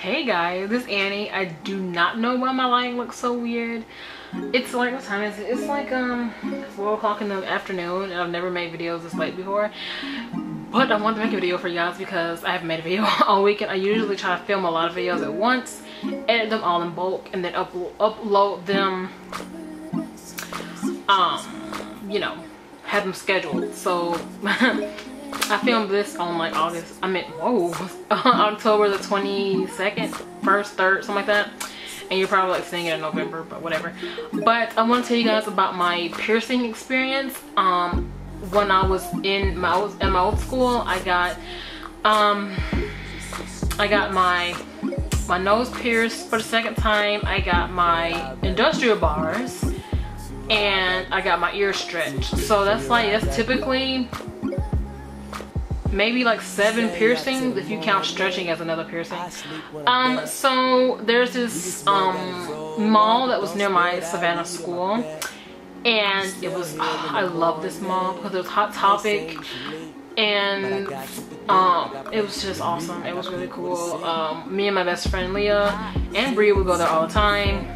Hey guys, this is Annie. I do not know why my lighting looks so weird. It's like, what time is it? It's like 4 o'clock in the afternoon, and I've never made videos this late before. But I wanted to make a video for you guys because I haven't made a video all weekend. I usually try to film a lot of videos at once, edit them all in bulk, and then upload them, you know, have them scheduled. So I filmed this on like October the 22nd, 1st, 3rd, something like that. And you're probably like seeing it in November, but whatever. But I want to tell you guys about my piercing experience. When I was in my old school, I got my nose pierced for the second time. I got my industrial bars, and I got my ear stretched. So that's typically maybe like 7 piercings if you count stretching as another piercing. So there's this mall that was near my Savannah school, and it was, I love this mall because it was Hot Topic, and it was just awesome. It was really cool. Me and my best friend Leah and Bria would go there all the time.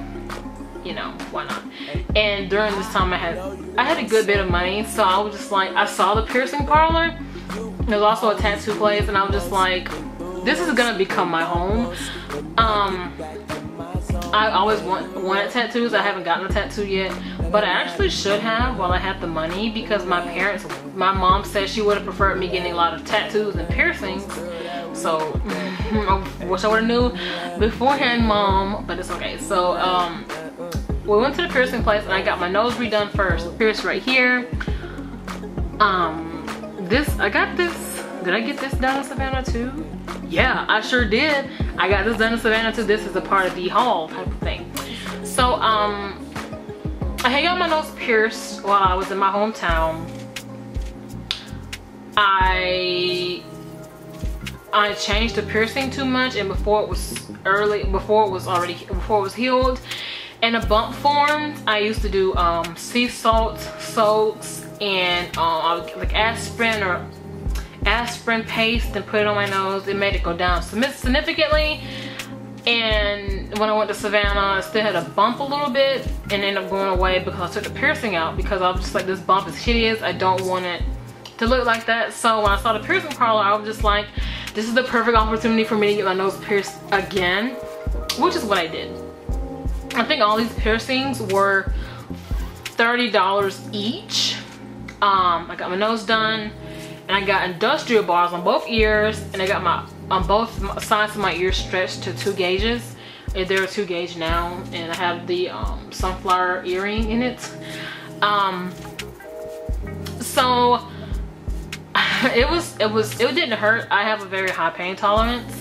You know, why not? And during this time I had a good bit of money, so I was just like, I saw the piercing parlor. There's also a tattoo place, and I was just like, this is gonna become my home. I always wanted tattoos. I haven't gotten a tattoo yet, but I actually should have while I had the money, because my mom said she would have preferred me getting a lot of tattoos and piercings. So I wish I would have knew beforehand, Mom, but it's okay. So we went to the piercing place, and I got my nose redone first. Pierced right here. I got this. Did I get this done in Savannah too? Yeah, I sure did. I got this done in Savannah too. This is a part of the haul type of thing. So I had got my nose pierced while I was in my hometown. I changed the piercing too much, and before it was healed and a bump formed, I used to do sea salt soaks and like aspirin paste and put it on my nose. It made it go down significantly. And when I went to Savannah, I still had a bump a little bit, and ended up going away because I took the piercing out, because I was just like, this bump is hideous. I don't want it to look like that. So when I saw the piercing parlor, I was just like, this is the perfect opportunity for me to get my nose pierced again, which is what I did. I think all these piercings were $30 each. I got my nose done, and I got industrial bars on both ears, and I got on both sides of my ears stretched to 2 gauges. They're a 2 gauge now, and I have the sunflower earring in it. So it didn't hurt. I have a very high pain tolerance.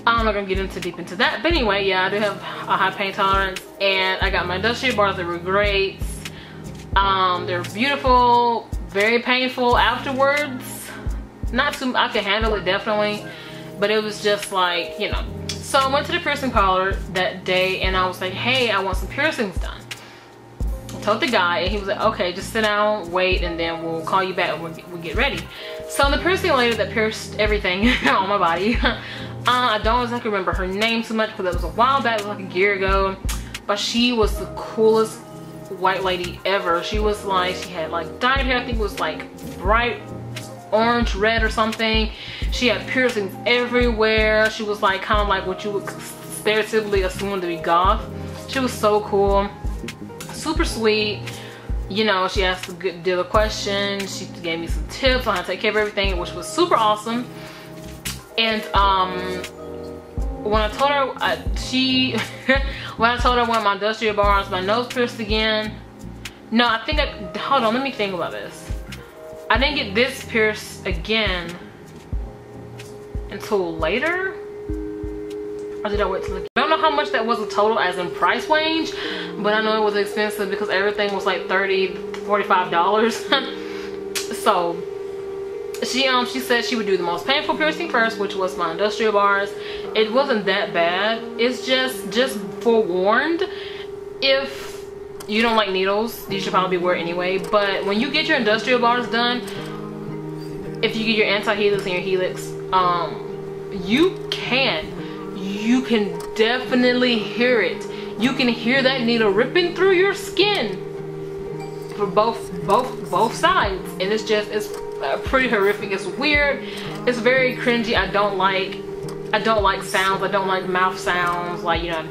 I'm not gonna get deep into that, but anyway, yeah, I do have a high pain tolerance, and I got my industrial bars. They were great. They're beautiful, very painful afterwards. Not too, I could handle it definitely, but it was just like, you know. So I went to the piercing parlor that day, and I was like, hey, I want some piercings done. I told the guy, and he was like, okay, just sit down, wait, and then we'll call you back when we get ready. So the piercing lady that pierced everything on my body, I don't exactly remember her name too much because it was a while back, it was like a year ago, but she was the coolest white lady ever. She was like, she had like dyed hair. I think it was like bright orange red or something. She had piercings everywhere. She was like kind of like what you would stereotypically assume to be goth. She was so cool, super sweet. You know, she asked a good deal of questions. She gave me some tips on how to take care of everything, which was super awesome. And when I told her, when I told her I wanted my industrial bars, my nose pierced again. No, I think hold on, let me think about this. I didn't get this pierced again until later. Or did I wait till I don't know how much that was a total as in price range, but I know it was expensive because everything was like $30, $45. So she said she would do the most painful piercing first, which was my industrial bars. It wasn't that bad. It's just forewarned, if you don't like needles, you should probably wear it anyway. But when you get your industrial bars done, if you get your anti-helix and your helix, you can you can definitely hear it. You can hear that needle ripping through your skin for both sides, and it's pretty horrific. It's weird. It's very cringy. I don't like sounds. I don't like mouth sounds. Like, you know,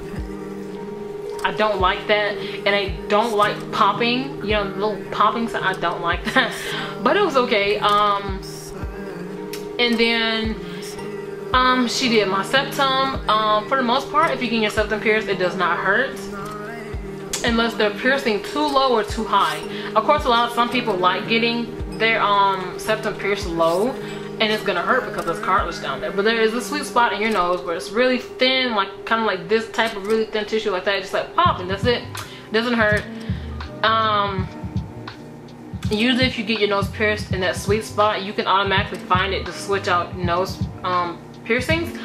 I don't like that, and I don't like popping. You know, little popping sound. I don't like that. But it was okay. And then she did my septum. For the most part, if you get your septum pierced, it does not hurt unless they're piercing too low or too high. Of course, some people like getting their septum pierced low, and it's gonna hurt because there's cartilage down there. But there is a sweet spot in your nose where it's really thin, like kind of like this type of really thin tissue like that, just like pop, and that's it. Doesn't hurt. Usually if you get your nose pierced in that sweet spot, you can automatically find it to switch out nose piercings.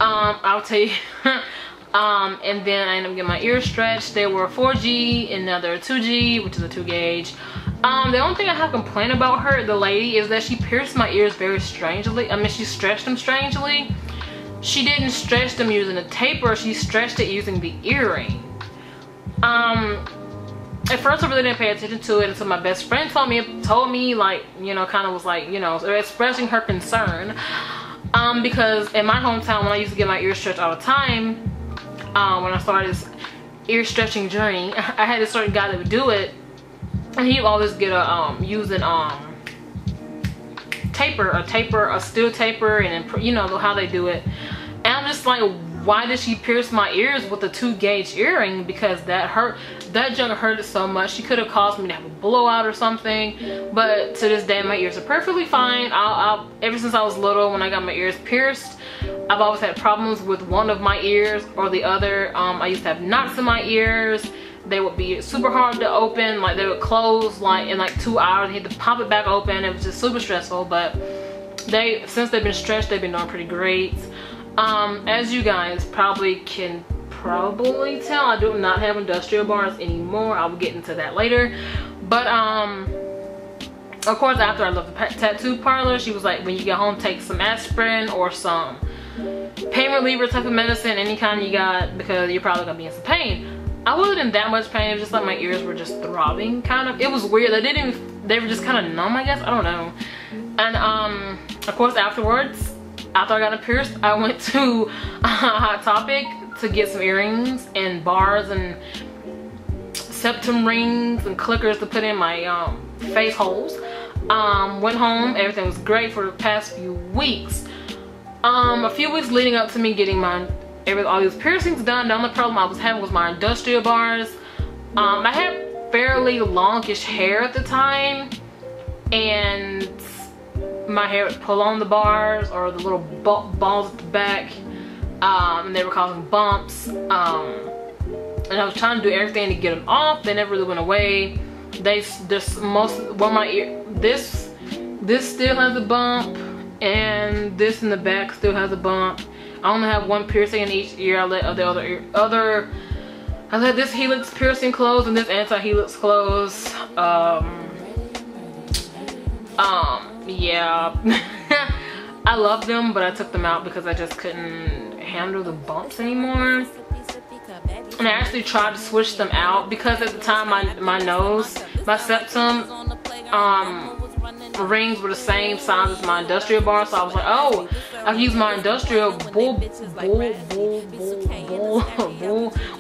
I'll tell you. And then I ended up getting my ears stretched. They were 4G and now they're 2G, which is a 2 gauge. The only thing I have complained about her, the lady, is that she pierced my ears very strangely. I mean, she stretched them strangely. She didn't stretch them using a taper, she stretched it using the earring. At first I really didn't pay attention to it until my best friend told me, like, you know, kind of was like, you know, expressing her concern. Because in my hometown, when I used to get my ears stretched all the time, when I started this ear stretching journey, I had a certain guy that would do it, and he would always get a using a steel taper, and then, you know how they do it. And I'm just like, why did she pierce my ears with a 2 gauge earring? Because that junk hurted so much. She could have caused me to have a blowout or something. But to this day, my ears are perfectly fine. Ever since I was little, when I got my ears pierced, I've always had problems with one of my ears or the other. I used to have knots in my ears. They would be super hard to open. Like, they would close like in like 2 hours. You had to pop it back open. It was just super stressful. But since they've been stretched, they've been doing pretty great. As you guys can probably tell, I do not have industrial bars anymore. I will get into that later. But of course, after I left the tattoo parlor, she was like, when you get home, take some aspirin or some pain reliever type of medicine, any kind you got, because you're probably gonna be in some pain. I wasn't in that much pain. It was just like my ears were just throbbing, kind of. It was weird. They were just kind of numb, I guess. I don't know. And of course, afterwards, after I got it pierced, I went to Hot Topic to get some earrings and bars and septum rings and clickers to put in my face holes. Went home, everything was great for the past few weeks. A few weeks leading up to me getting all these piercings done. The only problem I was having was my industrial bars. I had fairly longish hair at the time, and my hair would pull on the bars or the little balls at the back, and they were causing bumps. And I was trying to do everything to get them off. They never really went away. This still has a bump, and this in the back still has a bump. I only have one piercing in each ear. I let this helix piercing close and this anti-helix close. Yeah. I love them, but I took them out because I just couldn't handle the bumps anymore. And I actually tried to switch them out because at the time my septum rings were the same size as my industrial bar, so I was like, oh, I can use my industrial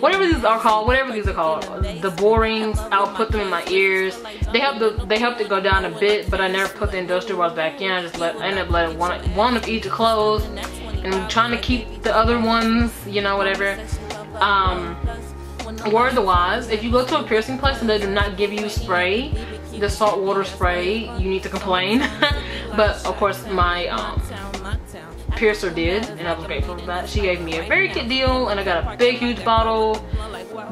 whatever these are called, the bull rings. I'll put them in my ears. They helped it go down a bit, but I never put the industrial bars back in. I ended up letting one of each close, and I'm trying to keep the other ones, you know, whatever. Word to wise, if you go to a piercing place and they do not give you spray, the salt water spray, you need to complain. But of course my piercer did, and I was grateful for that. She gave me a very good deal, and I got a big huge bottle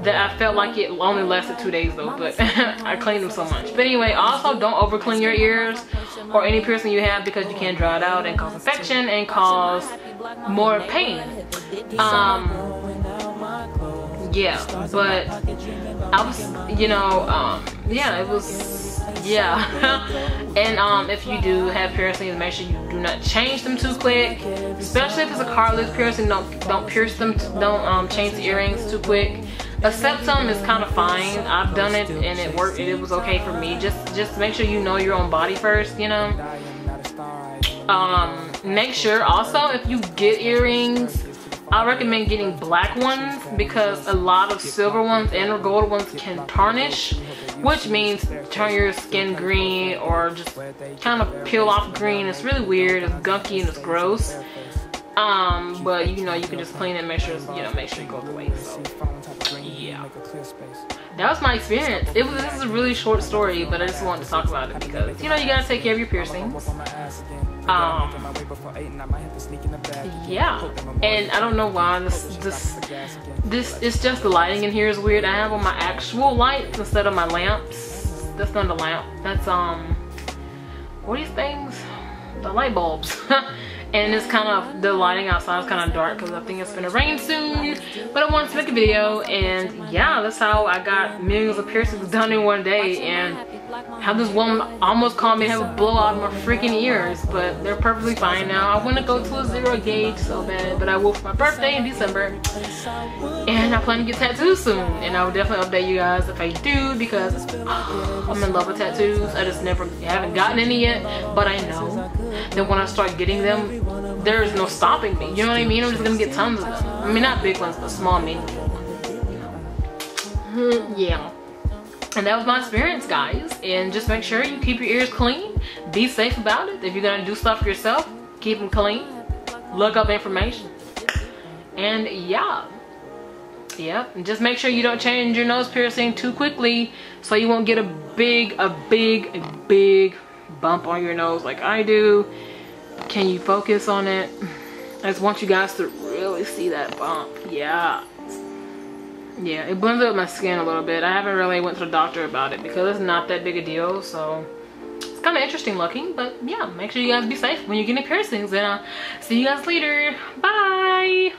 that I felt like it only lasted 2 days though, but I cleaned them so much. But anyway, also don't over clean your ears or any piercing you have, because you can dry it out and cause infection and cause more pain. Yeah, but I was, you know, yeah, it was Yeah. And if you do have piercings, make sure you do not change them too quick, especially if it's a cartilage piercing. Don't pierce them, don't change the earrings too quick. A septum is kind of fine. I've done it and it worked. It was okay for me. Just make sure you know your own body first, you know. Make sure also, if you get earrings, I recommend getting black ones, because a lot of silver ones and gold ones can tarnish, which means turn your skin green or just kind of peel off green. It's really weird, it's gunky and it's gross. But you know, you can just clean it and make sure it goes away. So yeah, that was my experience. This is a really short story, but I just wanted to talk about it because, you know, you gotta take care of your piercings. Yeah, and I don't know why this is just the lighting in here is weird. I have on my actual lights instead of my lamps. That's not a lamp. That's what are these things? The light bulbs. And it's kind of, the lighting outside is kind of dark because I think it's gonna rain soon. But I wanted to make a video, and yeah, that's how I got millions of piercings done in one day. And have this woman almost called me to have a blowout in my freaking ears, but they're perfectly fine now. I want to go to a 0 gauge so bad, but I will for my birthday in December. And I plan to get tattoos soon, and I will definitely update you guys if I do, because I'm in love with tattoos. I just haven't gotten any yet, but I know that when I start getting them, there is no stopping me. You know what I mean? I'm just gonna get tons of them. I mean, not big ones, but small, meaningful ones. You know? Yeah. And that was my experience, guys. And just make sure you keep your ears clean. Be safe about it. If you're gonna do stuff for yourself, keep them clean. Look up information. And yeah. Yep. And just make sure you don't change your nose piercing too quickly, so you won't get a big bump on your nose like I do. Can you focus on it? I just want you guys to really see that bump. Yeah. Yeah, it blends up with my skin a little bit. I haven't really went to the doctor about it because it's not that big a deal, so it's kind of interesting looking. But yeah, make sure you guys be safe when you're getting piercings, and I'll see you guys later. Bye.